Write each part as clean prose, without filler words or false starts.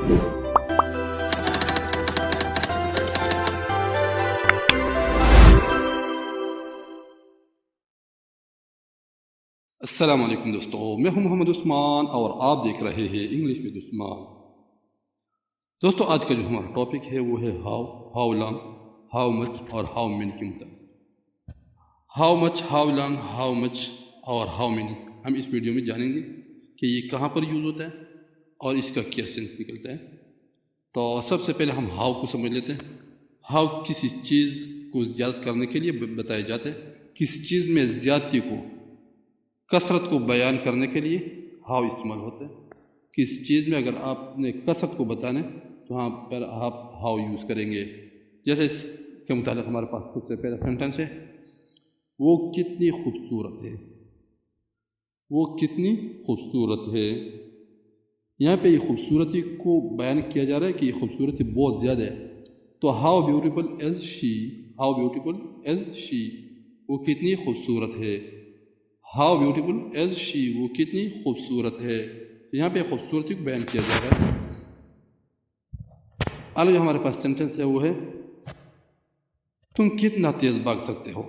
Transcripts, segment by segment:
السلام علیکم دوستو، میں ہوں محمد عثمان اور آپ دیکھ رہے ہیں انگلش ود عثمان۔ دوستو آج کا جو ہمارا ٹاپک ہے وہ ہے ہاؤ لانگ، ہاؤ مچ اور ہاؤ مینی کے متعلق۔ How much, how long, how much اور ہاؤ مینی ہم اس ویڈیو میں جانیں گے کہ یہ کہاں پر یوز ہوتا ہے اور اس کا کیا سینس نکلتا ہے۔ تو سب سے پہلے ہم ہاؤ کو سمجھ لیتے ہیں۔ ہاؤ کسی چیز کو زیادہ کرنے کے لیے بتایا جاتا ہے، کسی چیز میں زیادتی کو، کثرت کو بیان کرنے کے لیے ہاؤ استعمال ہوتا ہے۔ کسی چیز میں اگر آپ نے کثرت کو بتانا ہے تو وہاں پر آپ ہاؤ یوز کریں گے۔ جیسے اس کے متعلق ہمارے پاس سب سے پہلا سینٹنس ہے، وہ کتنی خوبصورت ہے، وہ کتنی خوبصورت ہے۔ یہاں پہ یہ خوبصورتی کو بیان کیا جا رہا ہے کہ یہ خوبصورتی بہت زیادہ ہے۔ تو how beautiful is she, how beautiful is she, وہ کتنی خوبصورت ہے۔ ہاؤ بیوٹیفل ایز شی، وہ کتنی خوبصورت ہے۔ یہاں پہ خوبصورتی کو بیان کیا جا رہا ہے۔ آگے جو ہمارے پاس سینٹنس ہے وہ ہے، تم کتنا تیز بھاگ سکتے ہو،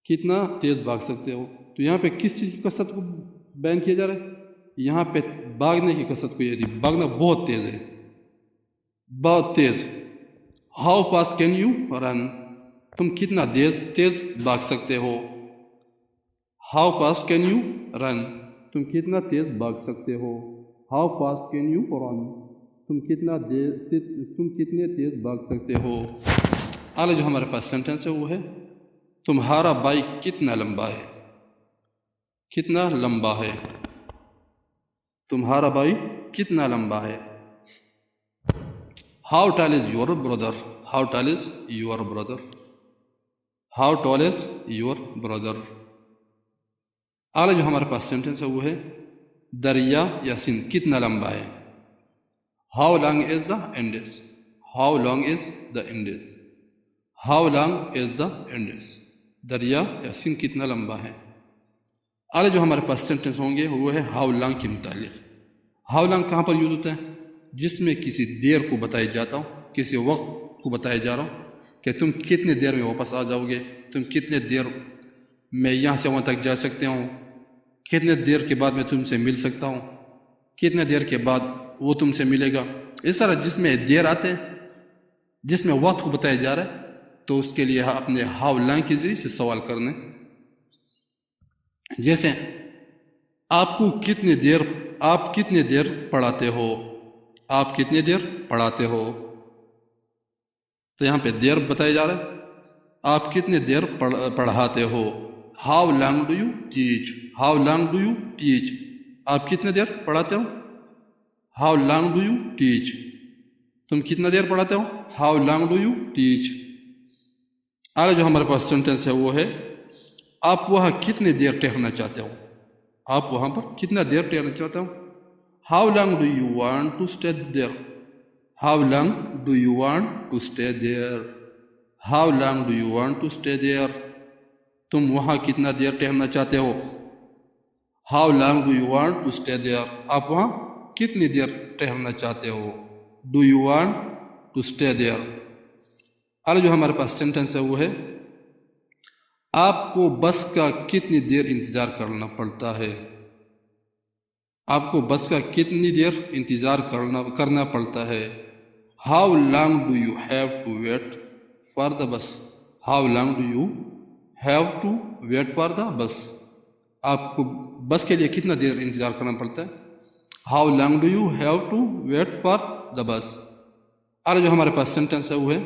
کتنا تیز بھاگ سکتے ہو۔ تو یہاں پہ کس چیز کی کثرت کو بیان کیا جا رہا ہے؟ یہاں پہ بھاگنے کی کثرت کو، یعنی بھاگنا بہت تیز ہے، بہت تیز۔ How fast can you run, تم کتنا تیز بھاگ سکتے ہو۔ How fast can you run, تم کتنا تیز بھاگ سکتے ہو۔ How fast can you run, تم کتنے تیز بھاگ سکتے ہو۔ آگے جو ہمارے پاس سینٹنس ہے وہ ہے، تمہارا بھائی کتنا لمبا ہے، کتنا لمبا ہے۔ تمہارا بھائی کتنا لمبا ہے۔ How talc is your brother, how talc is your brother, how talc is your brother. آگے جو ہمارے پاس سینٹنس ہے وہ ہے، دریا یا سندھ کتنا لمبا ہے۔ How long is the Indus, how long is the Indus, how long is the Indus, دریا یا سندھ کتنا لمبا ہے۔ آگے جو ہمارے پاس سینٹنس ہوں گے وہ ہے ہاؤ لانگ کے متعلق۔ ہاؤ لانگ کہاں پر یوز ہوتا ہے؟ جس میں کسی دیر کو بتایا جاتا ہوں، کسی وقت کو بتایا جا رہا ہوں کہ تم کتنے دیر میں واپس آ جاؤ گے، تم کتنے دیر میں یہاں سے وہاں تک جا سکتے ہوں، کتنے دیر کے بعد میں تم سے مل سکتا ہوں، کتنے دیر کے بعد وہ تم سے ملے گا۔ اس طرح جس میں دیر آتے ہیں، جس میں وقت کو بتایا جا رہا ہے، تو اس کے لیے اپنے ہاؤ لانگ کے ذریعے سے سوال کرنے۔ جیسے آپ کتنے دیر پڑھاتے ہو، آپ کتنے دیر پڑھاتے ہو۔ تو یہاں پہ دیر بتایا جا رہا ہے، آپ کتنے دیر پڑھاتے ہو۔ How long do you teach, how long do you teach, آپ کتنے دیر پڑھاتے ہو۔ How long do you teach, تم کتنا دیر پڑھاتے ہو۔ How long do you teach. آگے جو ہمارے پاس سینٹنس ہے وہ ہے، آپ وہاں کتنے دیر ٹھہرنا چاہتے ہو، آپ وہاں پر کتنا دیر ٹھہرنا چاہتے ہو۔ How long do you want to stay there, how long do you want to stay there, how long do you want to stay there, تم وہاں کتنا دیر ٹھہرنا چاہتے ہو۔ How long do you want to stay there, آپ وہاں کتنی دیر ٹھہرنا چاہتے ہو۔ Do you want to stay there. آگے جو ہمارے پاس سینٹنس ہے وہ ہے، آپ کو بس کا کتنی دیر انتظار کرنا پڑتا ہے، آپ کو بس کا کتنی دیر انتظار کرنا پڑتا ہے۔ How long do you have to wait for the bus, how long do you have to wait for the bus, آپ کو بس کے لیے کتنا دیر انتظار کرنا پڑتا ہے۔ How long do you have to wait for the bus. آگے جو ہمارے پاس سینٹنس ہے وہ ہے،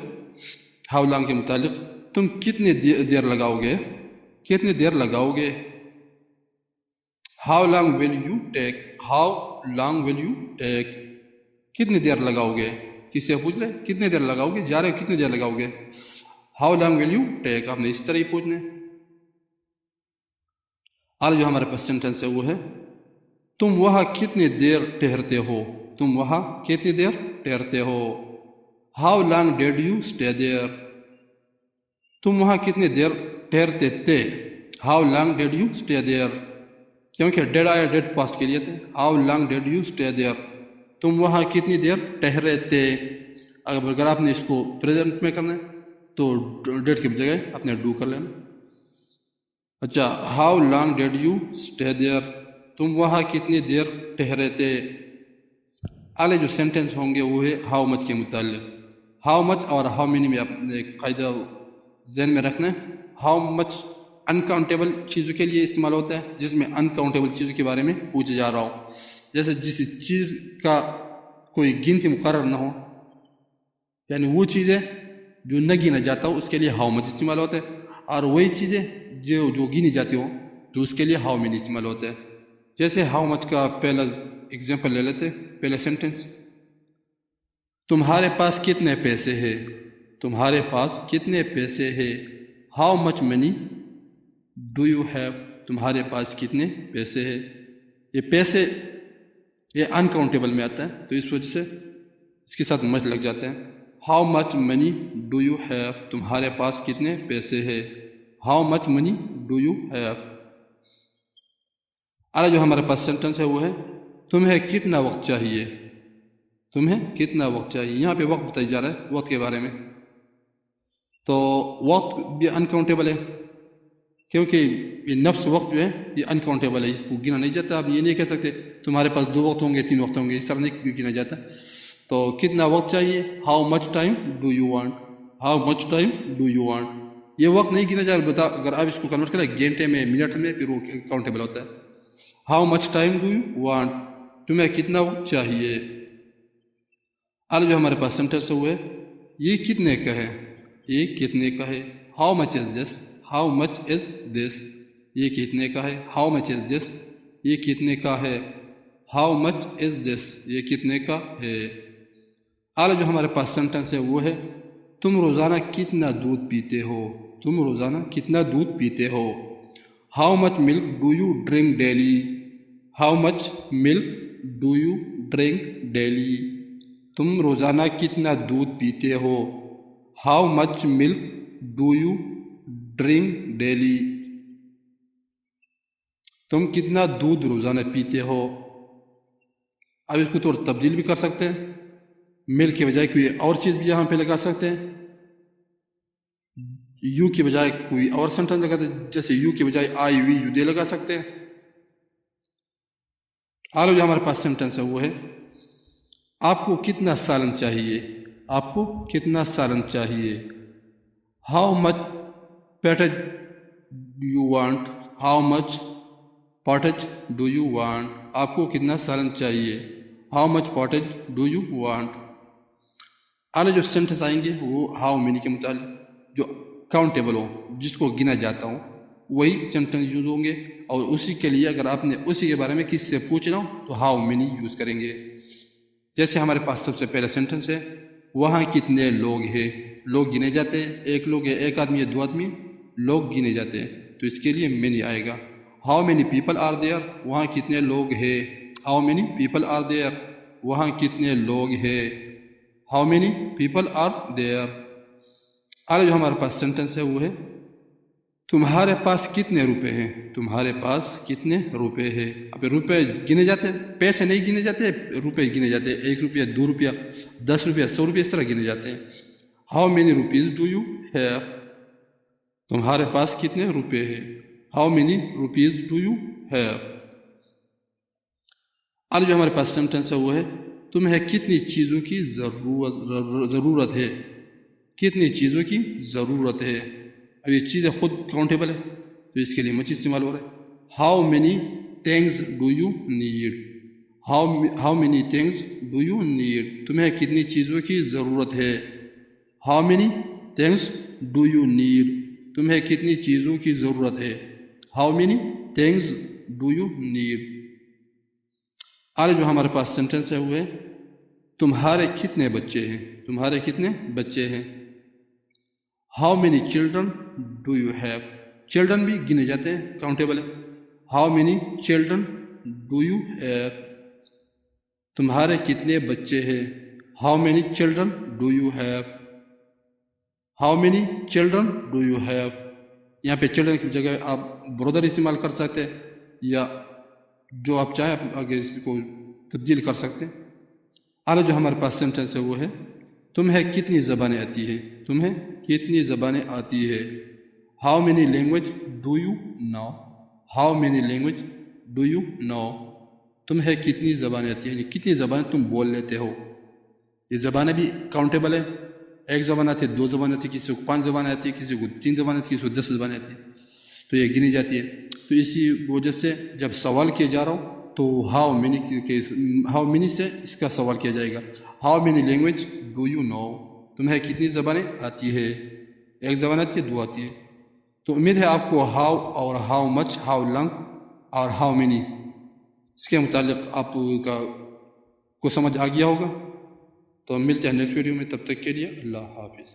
ہاؤ لانگ کے متعلق، تم کتنے دیر لگاؤ گے، کتنے دیر لگاؤ گے۔ How long will you take, how long will you take, کتنی دیر لگاؤ گے۔ کس سے پوچھ رہے کتنے دیر لگاؤ گے، جا رہے کتنے دیر لگاؤ گے۔ How long will you take, آپ نے اس طرح ہی پوچھنا ہے۔ آگے جو ہمارے پاس سینٹنس ہے وہ ہے، تم وہاں کتنے دیر ٹھہرتے ہو، تم وہاں کتنی دیر ٹھہرتے ہو۔ How long did you stay there, تم وہاں کتنے دیر ٹھہرتے تھے۔ How long did you stay there, کیونکہ ڈیڈ آیا ڈیڈ پاسٹ کے لیے تھے۔ How long did you stay there, تم وہاں کتنی دیر ٹھہرے تھے. اگر آپ نے اس کو پریزنٹ میں کرنا ہے تو ڈیڈ کی بجائے آپ نے ڈو کر لینا. اچھا, how long did you stay there, تم وہاں کتنی دیر ٹھہرے تھے. اگلے جو سینٹنس ہوں گے وہ ہے ہاؤ مچ کے متعلق. ہاؤ مچ اور ہاؤ مینی میں آپ نے ایک قاعدہ ذہن میں رکھنا ہے. ہاؤ مچ انکاؤنٹیبل چیزوں کے لیے استعمال ہوتا ہے, جس میں انکاؤنٹیبل چیزوں کے بارے میں پوچھا جا رہا ہو. جیسے جس چیز کا کوئی گنتی مقرر نہ ہو, یعنی وہ چیزیں جو نہ گنا جاتا ہو اس کے لیے ہاؤ مچ استعمال ہوتا ہے, اور وہی چیزیں جو گنی جاتی ہوں تو اس کے لیے ہاؤ مینی استعمال ہوتا ہے. جیسے ہاؤ مچ کا پہلا ایگزامپل لے لیتے, پہلا سینٹنس, تمہارے پاس کتنے پیسے ہیں. تمہارے پاس کتنے پیسے ہیں. How much money do you have, تمہارے پاس کتنے پیسے ہیں. یہ پیسے یہ انکاؤنٹیبل میں آتا ہے تو اس وجہ سے اس کے ساتھ مچ لگ جاتے ہیں. How much money do you have, تمہارے پاس کتنے پیسے ہیں. How much money do you have. اگلا جو ہمارے پاس سینٹنس ہے وہ ہے تمہیں کتنا وقت چاہیے. تمہیں کتنا وقت چاہیے. یہاں پہ وقت بتایا جا رہا ہے وقت کے بارے میں. تو وقت بھی انکاؤنٹیبل ہے کیونکہ یہ نفس وقت جو ہے یہ انکاؤنٹیبل ہے, اس کو گنا نہیں جاتا. آپ یہ نہیں کہہ سکتے تمہارے پاس 2 وقت ہوں گے 3 وقت ہوں گے, اس طرح نہیں گنا جاتا. تو کتنا وقت چاہیے. How much time do you want. How much time do you want. یہ وقت نہیں گنا جائے بتا, اگر آپ اس کو کنورٹ کریں گھنٹے میں منٹ میں پھر وہ کاؤنٹیبل ہوتا ہے. How much time do you want, تمہیں کتنا وقت چاہیے. آج جو ہمارے پاس سینٹنس ہے وہ ہے یہ کتنے کا ہے. یہ کتنے کا ہے. How much is this. How much از دس, یہ کتنے کا ہے. ہاؤ مچ از دس, یہ کتنے کا ہے. ہاؤ مچ از دس, یہ کتنے کا ہے. آج جو ہمارے پاس سینٹنس ہے وہ ہے تم روزانہ کتنا دودھ پیتے ہو. تم روزانہ کتنا دودھ پیتے ہو. How much milk do you drink daily. How much milk do you drink daily, تم روزانہ کتنا دودھ پیتے ہو. How much milk do you drink daily, تم کتنا دودھ روزانہ پیتے ہو. اب اس کو تو تبدیل بھی کر سکتے ہیں, ملک کے بجائے کوئی اور چیز بھی یہاں پہ لگا سکتے ہیں. یو کی بجائے کوئی اور سینٹنس لگاتے ہیں, جیسے یو کی بجائے آئی وی یو دے لگا سکتے ہیں. آلو جو ہمارے پاس سینٹنس ہے وہ ہے آپ کو کتنا سالن چاہیے. آپ کو کتنا سالن چاہیے. How much pottage do you want. How much pottage do you want, آپ کو کتنا سالن چاہیے. How much pottage do you want. آگے جو سینٹنس آئیں گے وہ ہاؤ مینی کے متعلق, جو کاؤنٹیبل ہو, جس کو گنا جاتا ہوں, وہی سینٹنس یوز ہوں گے. اور اسی کے لیے اگر آپ نے اسی کے بارے میں کسی سے پوچھنا ہو تو ہاؤ مینی یوز کریں گے. جیسے ہمارے پاس سب سے پہلا سینٹنس ہے وہاں کتنے لوگ ہیں. لوگ گنے جاتے ہیں, ایک لوگ ہے, ایک آدمی ہے, 2 آدمی, لوگ گنے جاتے ہیں, تو اس کے لیے مینی آئے گا. How many people are there, وہاں کتنے لوگ ہیں. How many people are there, وہاں کتنے لوگ ہیں. How many people are there. آگے جو ہمارے پاس سینٹنس ہے وہ ہے تمہارے پاس کتنے روپے ہیں. تمہارے پاس کتنے روپے ہیں. اب روپے گنے جاتے ہیں, پیسے نہیں گنے جاتے, روپے گنے جاتے ہیں. 1 روپیہ, 2 روپیہ, 10 روپیہ, 100 روپیہ, اس طرح گنے جاتے ہیں. How many rupees do you have, تمہارے پاس کتنے روپے ہیں. How many rupees do you have. آج جو ہمارے پاس سینٹنس ہے وہ ہے تمہیں کتنی چیزوں کی ضرورت ہے. کتنی چیزوں کی ضرورت ہے. اب یہ چیزیں خود کاؤنٹیبل ہے تو اس کے لیے مچ استعمال ہو رہا ہے. How many things do you need. How many things do you need, تمہیں کتنی چیزوں کی ضرورت ہے. How many things do you need, تمہیں کتنی چیزوں کی ضرورت ہے. How many things do you need. آگے جو ہمارے پاس سینٹنس ہے وہ ہے تمہارے کتنے بچے ہیں. تمہارے کتنے بچے ہیں. How many children do you have. Children بھی گنے جاتے ہیں, کاؤنٹیبل ہے. How many children do you have, تمہارے کتنے بچے ہیں. How many children do you have. How many children do you have. یہاں پہ چلڈرن کی جگہ آپ برادر استعمال کر سکتے ہیں, یا جو آپ چاہیں آپ آگے اس کو تبدیل کر سکتے ہیں. اعلیٰ جو ہمارے پاس سینٹینس ہے وہ ہے تمہیں کتنی زبانیں آتی ہے، تمہیں کتنی زبانیں آتی ہے. How many language do you know, how many language do you know. تمہیں کتنی زبانیں آتی ہیں، یعنی کتنی زبانیں تم بول لیتے ہو. یہ زبانیں بھی کاؤنٹیبل ہے، ایک زبان آتی ہے، 2 زبانیں آتی ہے، کسی کو 5 زبانیں آتی ہے، کسی کو 3 زبانیں آتی ہے، کسی کو 10 زبانیں آتی ہے، تو یہ گنی جاتی ہے. تو اسی وجہ سے جب سوال کیا جا رہا ہو تو ہاؤ مینی سے اس کا سوال کیا جائے گا. How many language do you know, تمہیں کتنی زبانیں آتی ہے، ایک زبان آتی ہے، 2 آتی ہے. تو امید ہے آپ کو ہاؤ اور ہاؤ مچ، ہاؤ لانگ اور ہاؤ مینی اس کے متعلق آپ کو سمجھ آ گیا ہوگا. تو ملتے ہیں نیکسٹ ویڈیو میں، تب تک کے لیے اللہ حافظ.